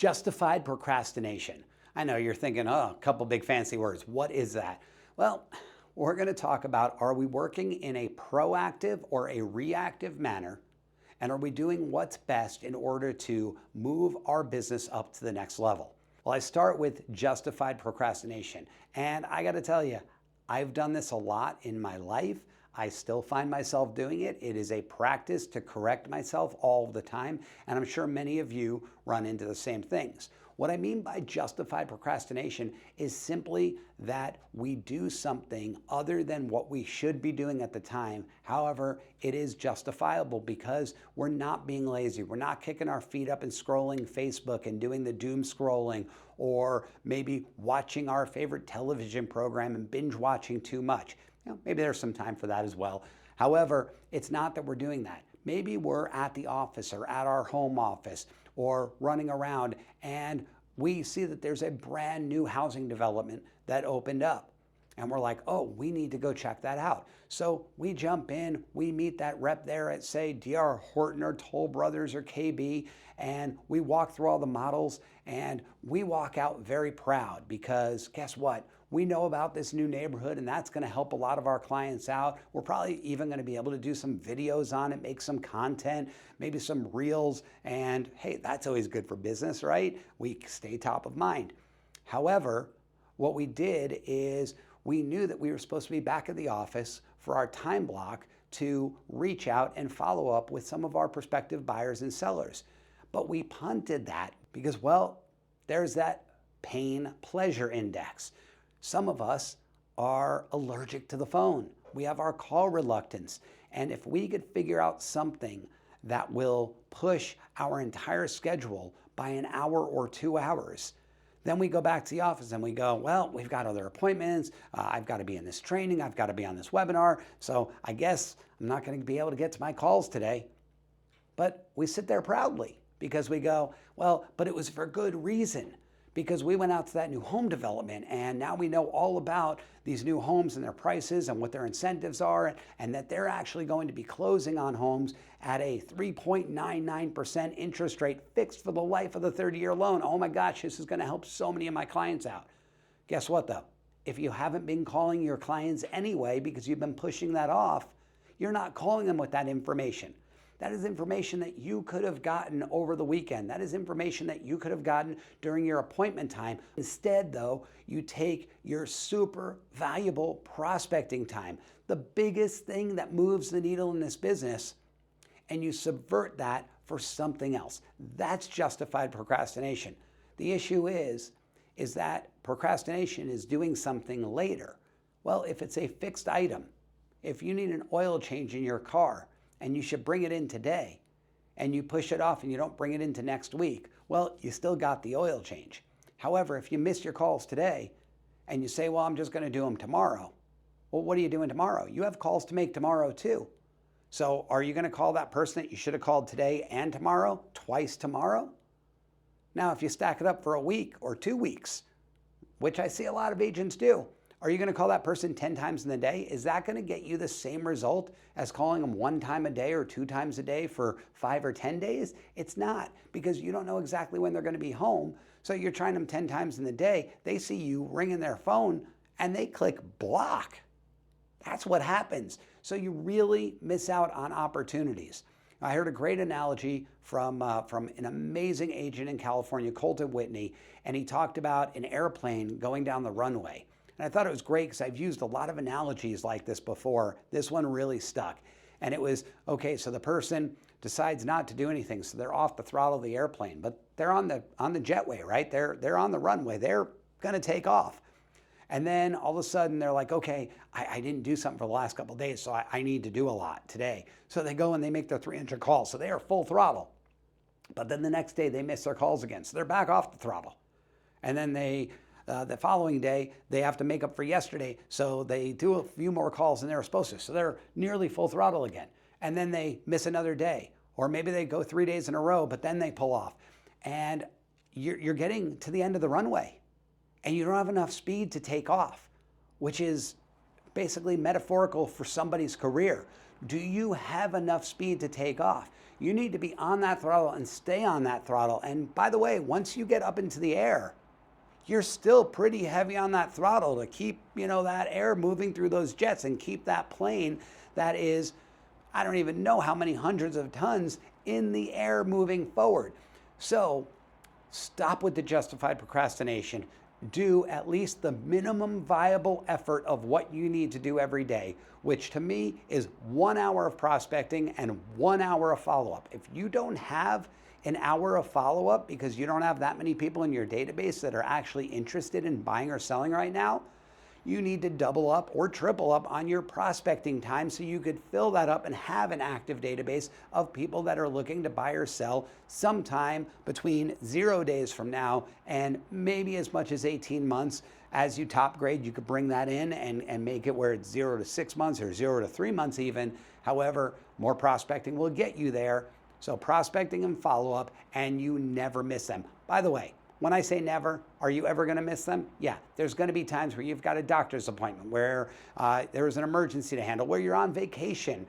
Justified procrastination. I know you're thinking, oh, a couple big fancy words. What is that? Well, we're going to talk about, are we working in a proactive or a reactive manner? And are we doing what's best in order to move our business up to the next level? Well, I start with justified procrastination. And I got to tell you, I've done this a lot in my life. I still find myself doing it. It is a practice to correct myself all the time, and I'm sure many of you run into the same things. What I mean by justified procrastination is simply that we do something other than what we should be doing at the time. However, it is justifiable because we're not being lazy. We're not kicking our feet up and scrolling Facebook and doing the doom scrolling, or maybe watching our favorite television program and binge watching too much. Maybe there's some time for that as well. However, it's not that we're doing that. Maybe we're at the office or at our home office or running around and we see that there's a brand new housing development that opened up. And we're like, oh, we need to go check that out. So we jump in, we meet that rep there at, say, DR Horton or Toll Brothers or KB, and we walk through all the models and we walk out very proud because guess what? We know about this new neighborhood and that's going to help a lot of our clients out. We're probably even going to be able to do some videos on it, make some content, maybe some reels, and hey, that's always good for business, right? We stay top of mind. However, what we did is we knew that we were supposed to be back at the office for our time block to reach out and follow up with some of our prospective buyers and sellers. But we punted that because, well, there's that pain-pleasure index. Some of us are allergic to the phone. We have our call reluctance. And if we could figure out something that will push our entire schedule by an hour or 2 hours, then we go back to the office and we go, well, we've got other appointments. I've got to be in this training. I've got to be on this webinar. So I guess I'm not going to be able to get to my calls today. But we sit there proudly because we go, well, but it was for good reason. Because we went out to that new home development and now we know all about these new homes and their prices and what their incentives are, and that they're actually going to be closing on homes at a 3.99% interest rate fixed for the life of the 30-year loan. Oh my gosh, this is going to help so many of my clients out. Guess what though? If you haven't been calling your clients anyway because you've been pushing that off, you're not calling them with that information. That is information that you could have gotten over the weekend. That is information that you could have gotten during your appointment time. Instead, though, you take your super valuable prospecting time, the biggest thing that moves the needle in this business, and you subvert that for something else. That's justified procrastination. The issue is that procrastination is doing something later. Well, if it's a fixed item, if you need an oil change in your car, and you should bring it in today, and you push it off and you don't bring it into next week, well, you still got the oil change. However, if you miss your calls today and you say, well, I'm just going to do them tomorrow, well, what are you doing tomorrow? You have calls to make tomorrow too. So are you going to call that person that you should have called today and tomorrow, twice tomorrow? Now, if you stack it up for a week or 2 weeks, which I see a lot of agents do, are you going to call that person 10 times in the day? Is that going to get you the same result as calling them 1 time a day or 2 times a day for 5 or 10 days? It's not, because you don't know exactly when they're going to be home. So you're trying them 10 times in the day. They see you ringing their phone and they click block. That's what happens. So you really miss out on opportunities. I heard a great analogy from an amazing agent in California, Colton Whitney, and he talked about an airplane going down the runway. And I thought it was great because I've used a lot of analogies like this before. This one really stuck. And it was, okay, so the person decides not to do anything, so they're off the throttle of the airplane, but they're on the jetway, right? They're on the runway. They're going to take off. And then all of a sudden they're like, okay, I didn't do something for the last couple of days, so I need to do a lot today. So they go and they make their 300 calls. So they are full throttle. But then the next day they miss their calls again. So they're back off the throttle. And then the following day, they have to make up for yesterday, so they do a few more calls than they were supposed to. So they're nearly full throttle again. And then they miss another day, or maybe they go 3 days in a row, but then they pull off. And you're getting to the end of the runway, and you don't have enough speed to take off, which is basically metaphorical for somebody's career. Do you have enough speed to take off? You need to be on that throttle and stay on that throttle. And by the way, once you get up into the air, you're still pretty heavy on that throttle to keep, that air moving through those jets and keep that plane that is, I don't even know how many hundreds of tons in the air moving forward. So stop with the justified procrastination. Do at least the minimum viable effort of what you need to do every day, which to me is 1 hour of prospecting and 1 hour of follow-up. If you don't have an hour of follow-up because you don't have that many people in your database that are actually interested in buying or selling right now, you need to double up or triple up on your prospecting time so you could fill that up and have an active database of people that are looking to buy or sell sometime between 0 days from now and maybe as much as 18 months. As you top grade, you could bring that in and make it where it's 0 to 6 months or 0 to 3 months even. However, more prospecting will get you there. So prospecting and follow-up, and you never miss them. By the way, when I say never, are you ever going to miss them? Yeah, there's going to be times where you've got a doctor's appointment, where there's an emergency to handle, where you're on vacation.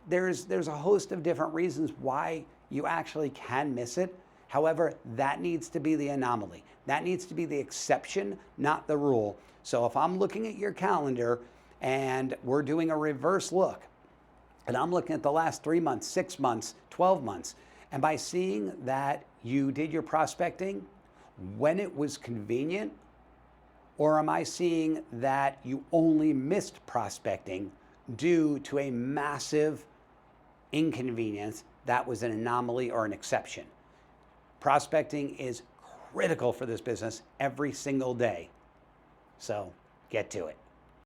There's a host of different reasons why you actually can miss it. However, that needs to be the anomaly. That needs to be the exception, not the rule. So if I'm looking at your calendar and we're doing a reverse look, and I'm looking at the last 3 months, 6 months, 12 months, and by seeing that you did your prospecting when it was convenient, or am I seeing that you only missed prospecting due to a massive inconvenience that was an anomaly or an exception? Prospecting is critical for this business every single day. So get to it.